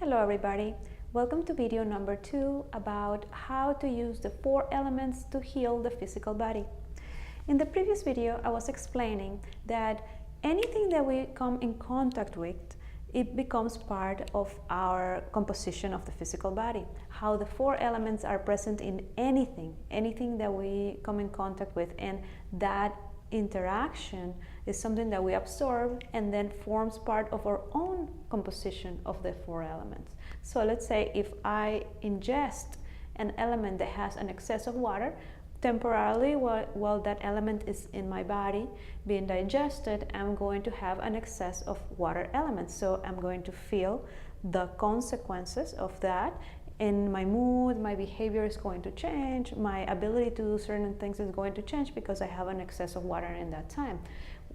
Hello everybody, welcome to video number 2 about how to use the 4 elements to heal the physical body. In the previous video I was explaining that anything that we come in contact with, it becomes part of our composition of the physical body. How the 4 elements are present in anything that we come in contact with, and that interaction is something that we absorb and then forms part of our own composition of the 4 elements. So let's say if I ingest an element that has an excess of water, temporarily while that element is in my body being digested, I'm going to have an excess of water elements. So I'm going to feel the consequences of that. In my mood, my behavior is going to change, my ability to do certain things is going to change because I have an excess of water in that time.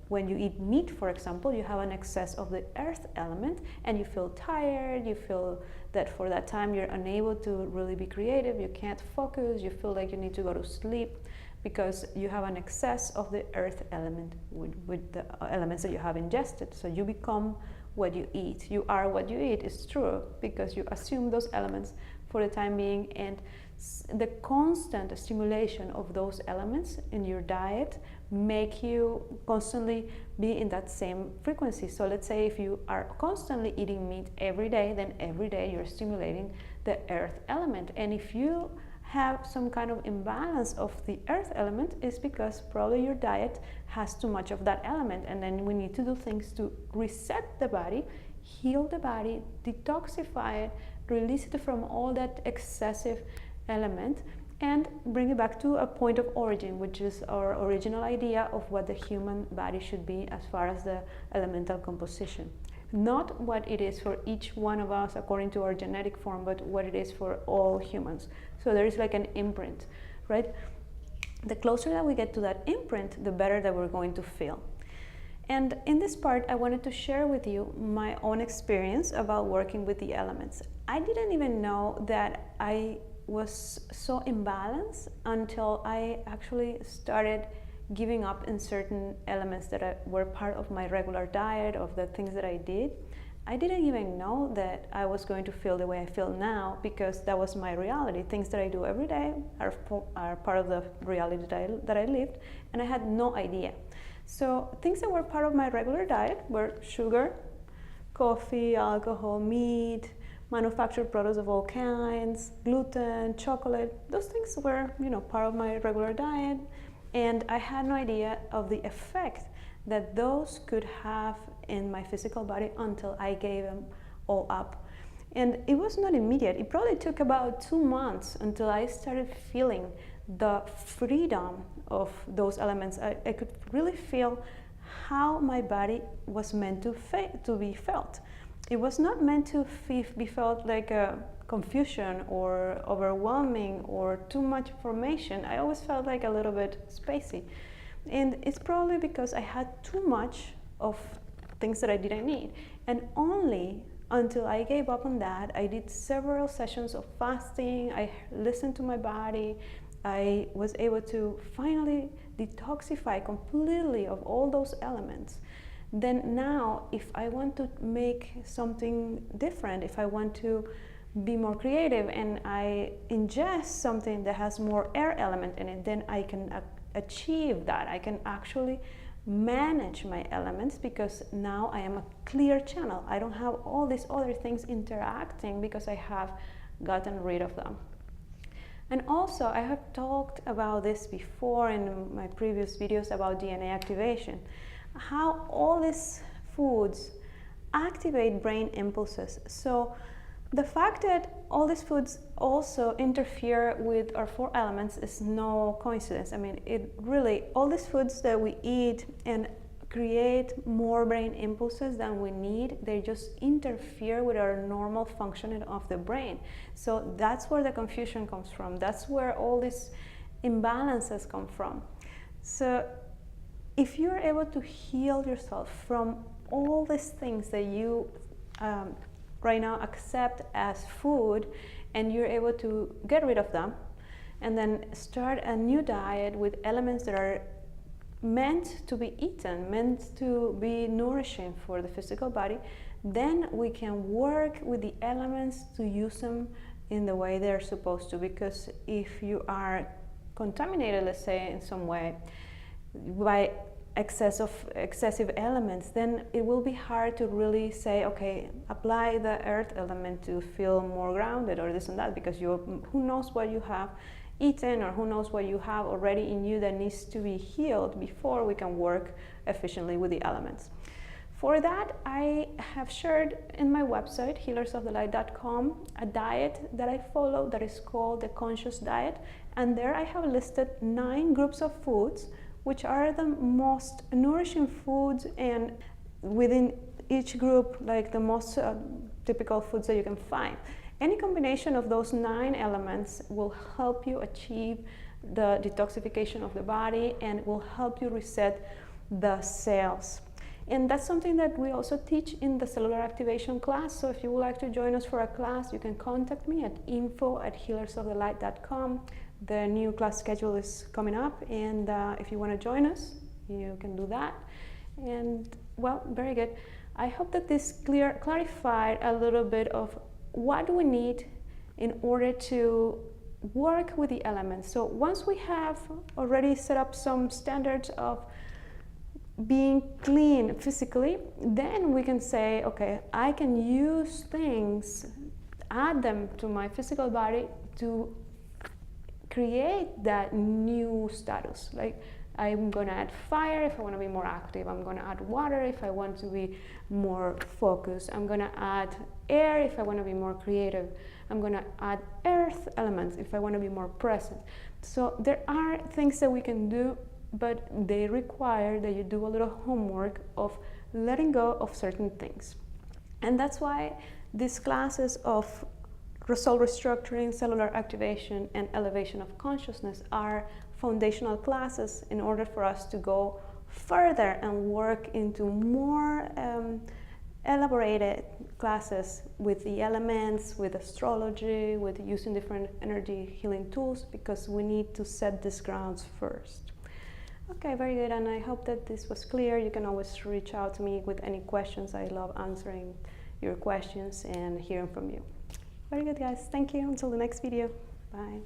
When you eat meat, for example, you have an excess of the earth element and you feel tired, you feel that for that time you're unable to really be creative, you can't focus, you feel like you need to go to sleep because you have an excess of the earth element with the elements that you have ingested. So you become what you eat. You are what you eat is true because you assume those elements for the time being, and the constant stimulation of those elements in your diet make you constantly be in that same frequency. So let's say if you are constantly eating meat every day, then every day you're stimulating the earth element. And if you have some kind of imbalance of the earth element, is because probably your diet has too much of that element, and then we need to do things to reset the body, heal the body, detoxify it, release it from all that excessive element, and bring it back to a point of origin, which is our original idea of what the human body should be as far as the elemental composition. Not what it is for each one of us according to our genetic form, but what it is for all humans. So there is like an imprint, right? The closer that we get to that imprint, the better that we're going to feel. And in this part, I wanted to share with you my own experience about working with the elements. I didn't even know that I was so imbalanced until I actually started giving up in certain elements that were part of my regular diet, of the things that I did. I didn't even know that I was going to feel the way I feel now, because that was my reality. Things that I do every day are part of the reality that I lived, and I had no idea. So things that were part of my regular diet were sugar, coffee, alcohol, meat, manufactured products of all kinds, gluten, chocolate. Those things were, part of my regular diet. And I had no idea of the effect that those could have in my physical body until I gave them all up. And it was not immediate. It probably took about 2 months until I started feeling the freedom of those elements. I could really feel how my body was meant to be felt. It was not meant to be felt like a confusion or overwhelming or too much information. I always felt like a little bit spacey. And it's probably because I had too much of things that I didn't need. And only until I gave up on that, I did several sessions of fasting, I listened to my body, I was able to finally detoxify completely of all those elements. Then now, if I want to make something different, if I want to be more creative and I ingest something that has more air element in it, then I can achieve that. I can actually manage my elements because now I am a clear channel. I don't have all these other things interacting because I have gotten rid of them. And also, I have talked about this before in my previous videos about DNA activation, how all these foods activate brain impulses. So the fact that all these foods also interfere with our 4 elements is no coincidence. I mean, it really, all these foods that we eat and create more brain impulses than we need, they just interfere with our normal functioning of the brain. So that's where the confusion comes from. That's where all these imbalances come from. So if you're able to heal yourself from all these things that you right now accept as food, and you're able to get rid of them and then start a new diet with elements that are meant to be eaten, meant to be nourishing for the physical body, then we can work with the elements to use them in the way they're supposed to. Because if you are contaminated, let's say, in some way by excessive elements, then it will be hard to really say, okay, apply the earth element to feel more grounded or this and that, because who knows what you have eaten, or who knows what you have already in you that needs to be healed before we can work efficiently with the elements. For that, I have shared in my website, healersofthelight.com, a diet that I follow that is called the Conscious Diet, and there I have listed 9 groups of foods which are the most nourishing foods, and within each group, like the most typical foods that you can find. Any combination of those 9 elements will help you achieve the detoxification of the body and will help you reset the cells. And that's something that we also teach in the cellular activation class. So if you would like to join us for a class, you can contact me at info@healersofthelight.com. The new class schedule is coming up, and if you want to join us, you can do that. And well, very good. I hope that this clarified a little bit of what we need in order to work with the elements. So once we have already set up some standards of being clean physically, then we can say, okay, I can use things, add them to my physical body to create that new status. Like, I'm going to add fire if I want to be more active. I'm going to add water if I want to be more focused. I'm going to add air if I want to be more creative. I'm going to add earth elements if I want to be more present. So there are things that we can do, but they require that you do a little homework of letting go of certain things. And that's why these classes of soul restructuring, cellular activation, and elevation of consciousness are foundational classes in order for us to go further and work into more elaborated classes with the elements, with astrology, with using different energy healing tools, because we need to set these grounds first. Okay, very good, and I hope that this was clear. You can always reach out to me with any questions. I love answering your questions and hearing from you. Very good, guys. Thank you. Until the next video. Bye.